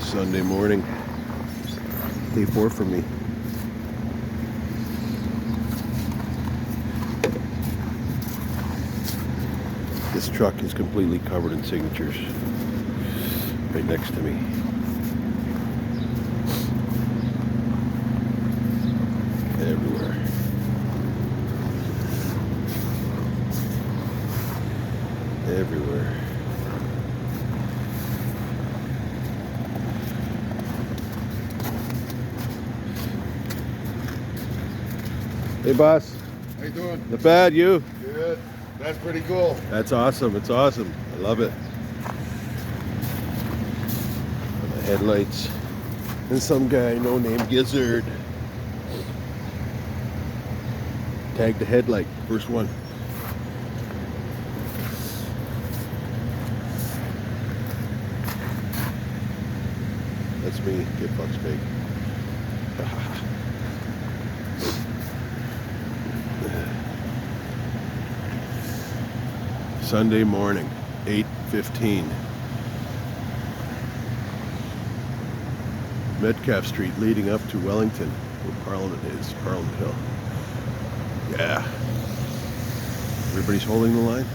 Sunday morning, day 4 for me. This truck is completely covered in signatures right next to me. Everywhere. Everywhere. Hey boss. How you doing? Not bad, you? Good. That's pretty cool. That's awesome. It's awesome. I love it. The headlights. And some guy, no name, Gizzard. Tagged the headlight. First one. That's me. Get fucks big. Sunday morning, 8:15. Metcalf Street leading up to Wellington, where Parliament is, Parliament Hill. Yeah. Everybody's holding the line.